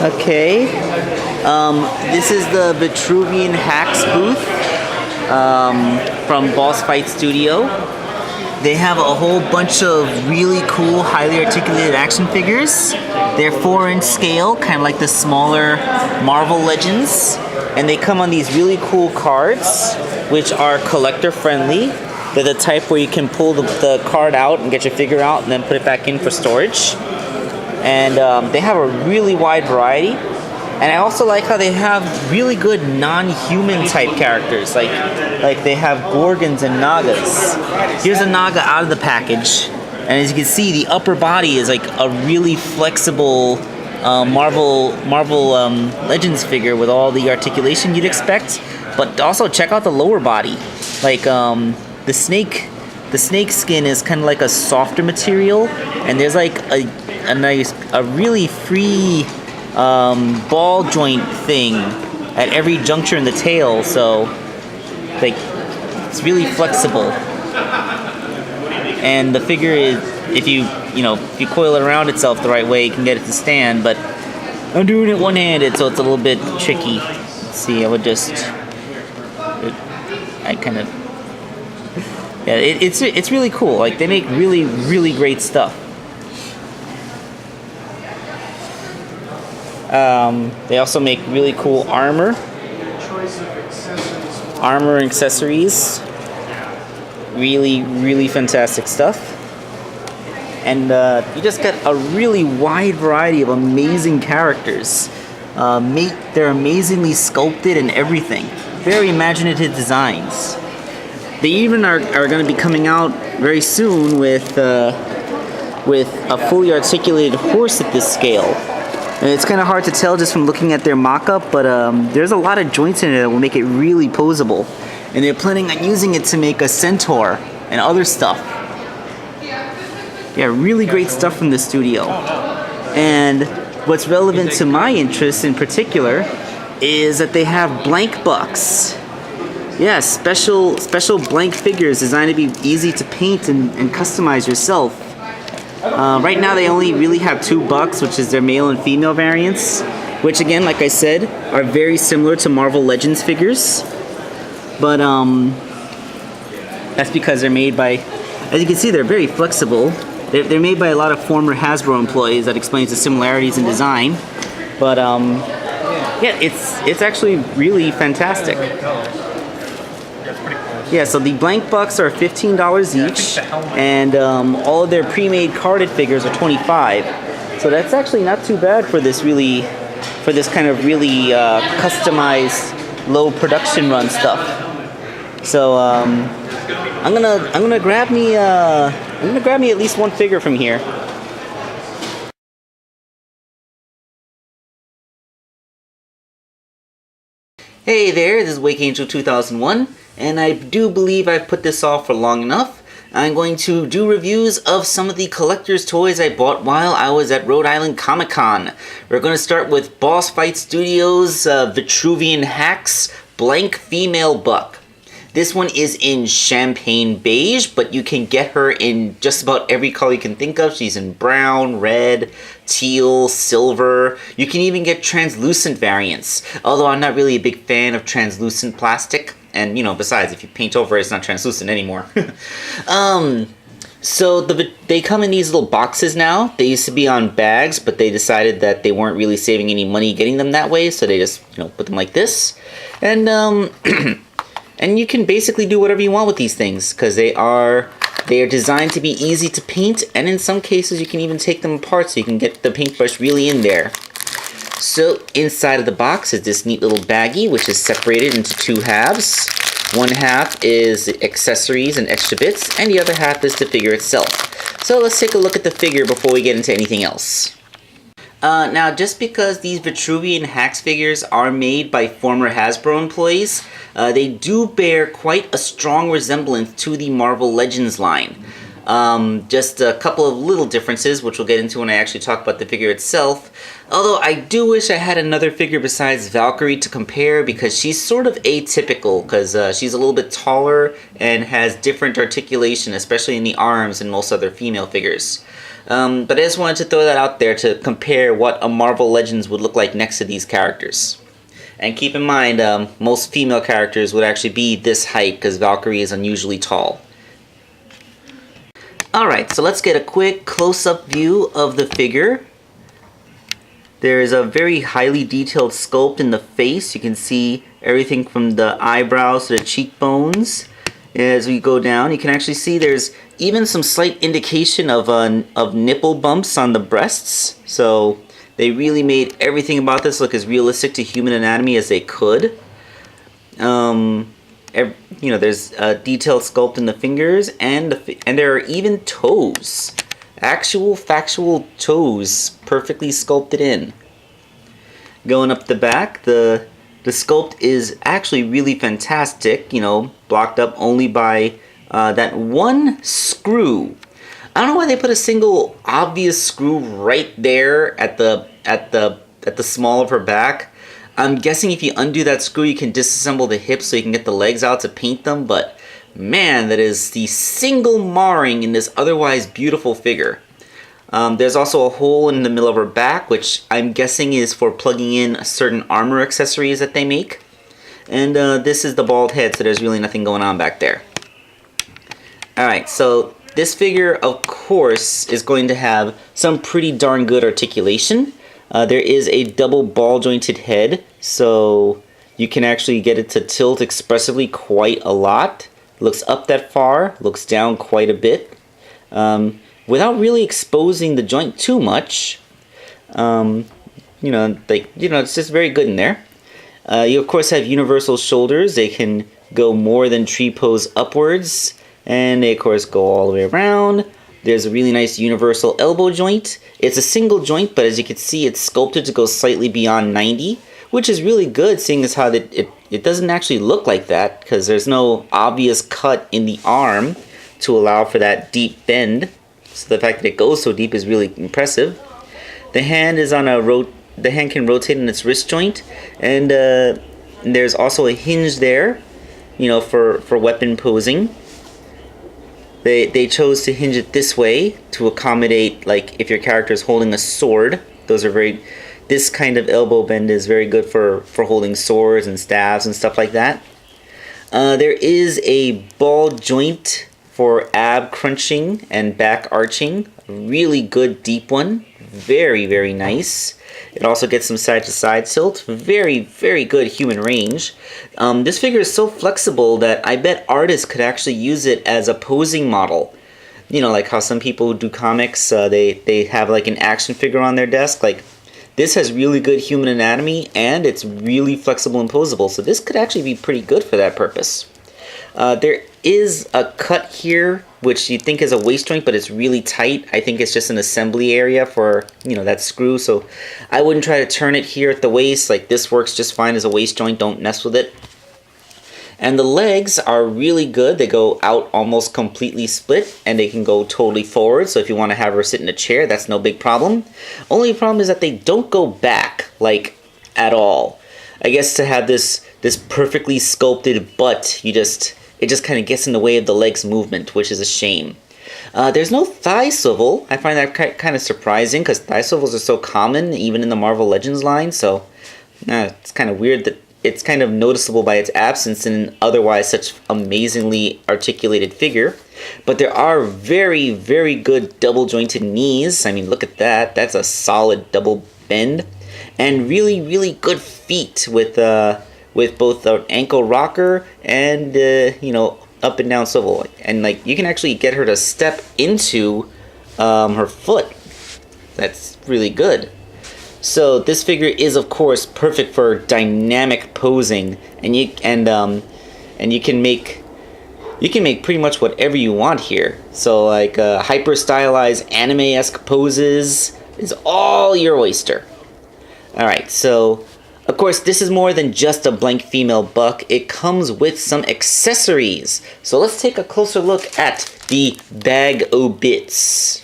Okay. This is the Vitruvian HACKS booth from Boss Fight Studio. They have a whole bunch of really cool, highly articulated action figures. They're 4-inch scale, kind of like the smaller Marvel Legends. And they come on these really cool cards, which are collector friendly. They're the type where you can pull the card out and get your figure out and then put it back in for storage. And they have a really wide variety. And I also like how they have really good non-human type characters. Like they have Gorgons and Nagas. Here's a Naga out of the package. And as you can see, the upper body is like a really flexible Marvel Legends figure with all the articulation you'd expect. But also check out the lower body. Like the snake skin is kind of like a softer material, and there's like a really free ball joint thing at every juncture in the tail, so like it's really flexible. And the figure is, if you coil it around itself the right way, you can get it to stand, but I'm doing it one-handed, so it's a little bit tricky. Let's see, it's really cool. Like, they make really, really great stuff. They also make really cool armor and accessories. Really, really fantastic stuff. And you just get a really wide variety of amazing characters. They're amazingly sculpted and everything. Very imaginative designs. They even are going to be coming out very soon with a fully articulated horse at this scale. And it's kind of hard to tell just from looking at their mock-up, but there's a lot of joints in it that will make it really posable. And they're planning on using it to make a centaur and other stuff. Yeah, really great stuff from the studio. And what's relevant to my interests in particular is that they have blank bucks. Yeah, special blank figures designed to be easy to paint and customize yourself. Right now they only really have 2 bucks, which is their male and female variants, which again, like I said, are very similar to Marvel Legends figures. But that's because they're made by, as you can see, they're very flexible. They're made by a lot of former Hasbro employees. That explains the similarities in design. But yeah, it's actually really fantastic. Yeah, so the blank bucks are $15 each, and all of their pre-made carded figures are $25. So that's actually not too bad for this kind of really customized, low production run stuff. So I'm gonna grab me at least one figure from here. Hey there, this is Wakeangel2K1, and I do believe I've put this off for long enough. I'm going to do reviews of some of the collector's toys I bought while I was at Rhode Island Comic Con. We're going to start with Boss Fight Studios' Vitruvian HACKS Blank Female Buck. This one is in champagne beige, but you can get her in just about every color you can think of. She's in brown, red, teal, silver. You can even get translucent variants, although I'm not really a big fan of translucent plastic. And, besides, if you paint over it, it's not translucent anymore. So they come in these little boxes now. They used to be on bags, but they decided that they weren't really saving any money getting them that way, so they just, put them like this. And, and you can basically do whatever you want with these things, because they are designed to be easy to paint, and in some cases you can even take them apart so you can get the paintbrush really in there. So inside of the box is this neat little baggie, which is separated into 2 halves. One half is accessories and extra bits, and the other half is the figure itself. So let's take a look at the figure before we get into anything else. Now, just because these Vitruvian HACKS figures are made by former Hasbro employees, they do bear quite a strong resemblance to the Marvel Legends line. Just a couple of little differences, which we'll get into when I actually talk about the figure itself. Although I do wish I had another figure besides Valkyrie to compare, because she's sort of atypical, because she's a little bit taller and has different articulation, especially in the arms, than most other female figures. But I just wanted to throw that out there to compare what a Marvel Legends would look like next to these characters. And keep in mind, most female characters would actually be this height because Valkyrie is unusually tall. Alright, so let's get a quick close-up view of the figure. There is a very highly detailed sculpt in the face. You can see everything from the eyebrows to the cheekbones. As we go down, you can actually see there's even some slight indication of nipple bumps on the breasts. So they really made everything about this look as realistic to human anatomy as they could. You know, there's a detailed sculpt in the fingers, and there are even toes. Actual factual toes perfectly sculpted in. Going up the back, the sculpt is actually really fantastic, you know, blocked up only by that one screw. I don't know why they put a single obvious screw right there at the small of her back. I'm guessing if you undo that screw, you can disassemble the hips so you can get the legs out to paint them, but man, that is the single marring in this otherwise beautiful figure. There's also a hole in the middle of her back, which I'm guessing is for plugging in certain armor accessories that they make. And this is the bald head, so there's really nothing going on back there. Alright, so this figure, of course, is going to have some pretty darn good articulation. There is a double ball jointed head, so you can actually get it to tilt expressively quite a lot. Looks up that far, looks down quite a bit, without really exposing the joint too much. You know, it's just very good in there. You of course have universal shoulders. They can go more than tree pose upwards, and they of course go all the way around. There's a really nice universal elbow joint. It's a single joint, but as you can see, it's sculpted to go slightly beyond 90, which is really good, seeing as how it doesn't actually look like that, because there's no obvious cut in the arm to allow for that deep bend. So the fact that it goes so deep is really impressive. The hand is on the hand can rotate in its wrist joint, and there's also a hinge there, you know, for weapon posing. They chose to hinge it this way to accommodate, like, if your character is holding a sword. This kind of elbow bend is very good for holding swords and staves and stuff like that. There is a ball joint for ab crunching and back arching. A really good deep one. Very, very nice. It also gets some side-to-side tilt. Very, very good human range. This figure is so flexible that I bet artists could actually use it as a posing model. You know, like how some people who do comics, they have like an action figure on their desk. Like, this has really good human anatomy, and it's really flexible and posable. So this could actually be pretty good for that purpose. There is a cut here, which you think is a waist joint, but it's really tight. I think it's just an assembly area for, you know, that screw. So I wouldn't try to turn it here at the waist. Like, this works just fine as a waist joint. Don't mess with it. And the legs are really good. They go out almost completely split, and they can go totally forward. So if you want to have her sit in a chair, that's no big problem. Only problem is that they don't go back, like, at all. I guess to have this perfectly sculpted butt, it just kind of gets in the way of the legs movement, which is a shame. There's no thigh swivel. I find that kind of surprising, because thigh swivels are so common, even in the Marvel Legends line. So it's kind of weird that it's kind of noticeable by its absence in an otherwise such amazingly articulated figure. But there are very, very good double jointed knees. I mean, look at that. That's a solid double bend. And really, really good feet with both an ankle rocker and, you know, up and down swivel. And, like, you can actually get her to step into her foot. That's really good. So this figure is, of course, perfect for dynamic posing, and you can make pretty much whatever you want here. So, like, hyper stylized anime-esque poses is all your oyster. All right, so of course, this is more than just a blank female buck. It comes with some accessories. So let's take a closer look at the Bag O' Bits.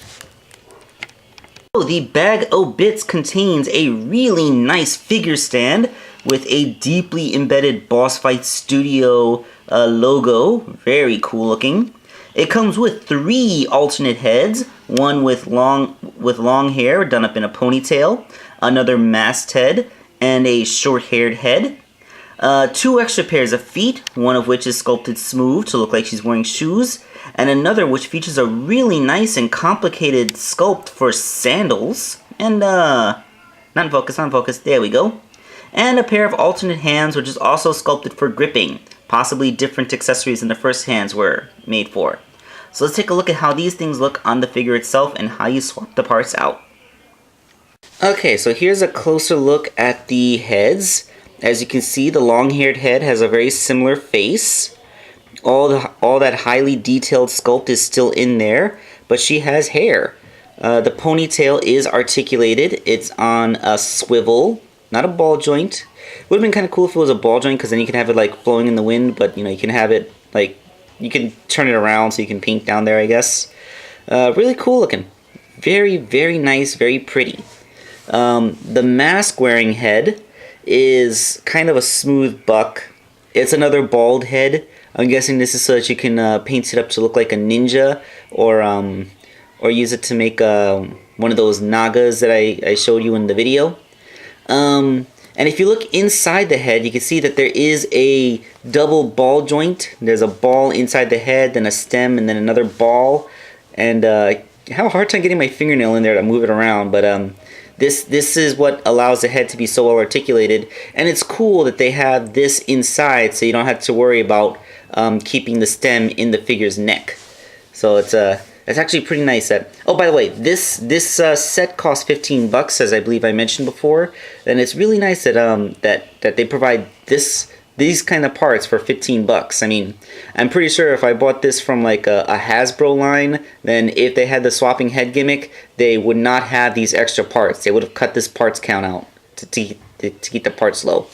So the Bag O' Bits contains a really nice figure stand with a deeply embedded Boss Fight Studio logo. Very cool looking. It comes with 3 alternate heads, one with long hair done up in a ponytail, another masked head, and a short-haired head. 2 extra pairs of feet, one of which is sculpted smooth to look like she's wearing shoes, and another which features a really nice and complicated sculpt for sandals. And not in focus, there we go. And a pair of alternate hands which is also sculpted for gripping, possibly different accessories than the first hands were made for. So let's take a look at how these things look on the figure itself and how you swap the parts out. Okay, so here's a closer look at the heads. As you can see, the long-haired head has a very similar face. All that highly detailed sculpt is still in there, but she has hair. The ponytail is articulated. It's on a swivel, not a ball joint. Would have been kind of cool if it was a ball joint, because then you can have it like flowing in the wind, but you know, you can have it like, you can turn it around so you can paint down there, I guess. Really cool looking. Very, very nice, very pretty. The mask-wearing head is kind of a smooth buck. It's another bald head. I'm guessing this is so that you can paint it up to look like a ninja, or use it to make one of those nagas that I showed you in the video. And if you look inside the head, you can see that there is a double ball joint. There's a ball inside the head, then a stem, and then another ball. And I have a hard time getting my fingernail in there to move it around, but this is what allows the head to be so well articulated. And it's cool that they have this inside, so you don't have to worry about keeping the stem in the figure's neck. So it's actually pretty nice. That, oh, by the way, this set costs $15, as I believe I mentioned before, and it's really nice that that they provide these kind of parts for $15. I mean, I'm pretty sure if I bought this from like a Hasbro line, then if they had the swapping head gimmick, they would not have these extra parts. They would have cut this parts count out to keep the parts low.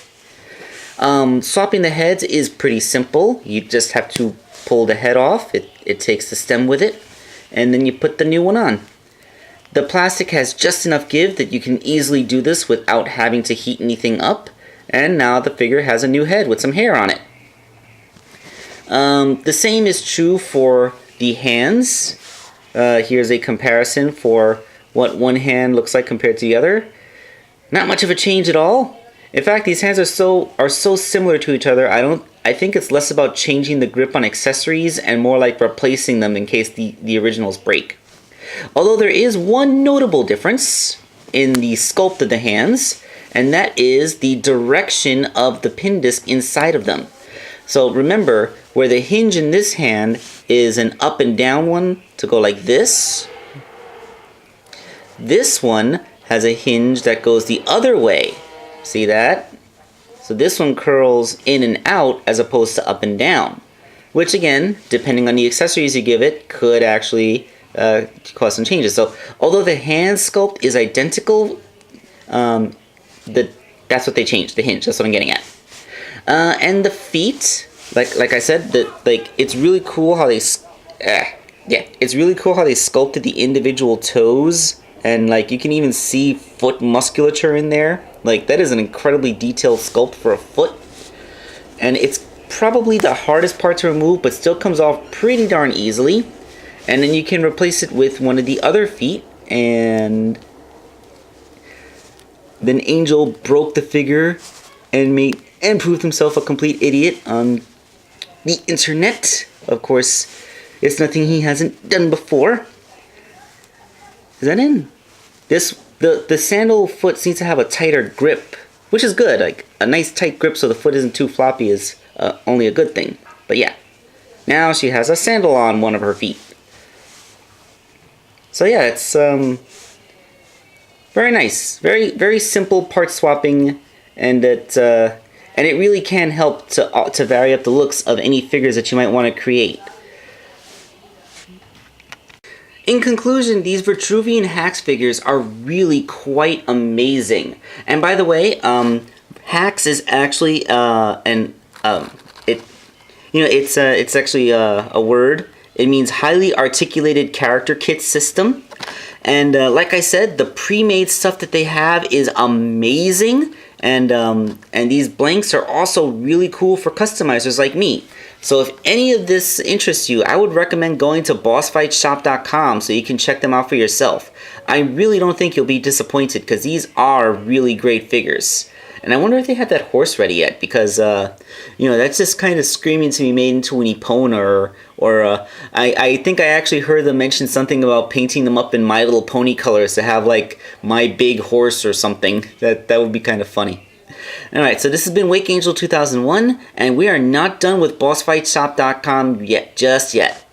Swapping the heads is pretty simple. You just have to pull the head off. It takes the stem with it, and then you put the new one on. The plastic has just enough give that you can easily do this without having to heat anything up. And now the figure has a new head with some hair on it. The same is true for the hands. Here's a comparison for what one hand looks like compared to the other. Not much of a change at all. In fact, these hands are so similar to each other. I think it's less about changing the grip on accessories and more like replacing them in case the originals break. Although there is one notable difference in the sculpt of the hands, and that is the direction of the pin disc inside of them. So remember, where the hinge in this hand is an up and down one to go like this, this one has a hinge that goes the other way. See that? So this one curls in and out as opposed to up and down, which again, depending on the accessories you give it, could actually cause some changes. So although the hand sculpt is identical, that's what they changed, the hinge. That's what I'm getting at. And the feet, like I said, it's really cool how they it's really cool how they sculpted the individual toes, and like you can even see foot musculature in there. Like that is an incredibly detailed sculpt for a foot, and it's probably the hardest part to remove, but still comes off pretty darn easily. And then you can replace it with one of the other feet, and then Angel broke the figure and proved himself a complete idiot on the internet. Of course, it's nothing he hasn't done before. Is that in? The sandal foot seems to have a tighter grip, which is good. Like a nice tight grip so the foot isn't too floppy is only a good thing. But yeah, now she has a sandal on one of her feet. So yeah, it's very nice, very simple part swapping, and it really can help to vary up the looks of any figures that you might want to create. In conclusion, these Vitruvian HACKS figures are really quite amazing. And by the way, HACKS is actually it's actually a word. It means highly articulated character kit system. And like I said, the pre-made stuff that they have is amazing. And these blanks are also really cool for customizers like me. So if any of this interests you, I would recommend going to bossfightshop.com so you can check them out for yourself. I really don't think you'll be disappointed because these are really great figures. And I wonder if they have that horse ready yet, because, you know, that's just kind of screaming to be made into an Epona, or I think I actually heard them mention something about painting them up in My Little Pony colors to have, like, My Big Horse or something. That would be kind of funny. Alright, so this has been Wakeangel2K1, and we are not done with bossfightshop.com yet, just yet.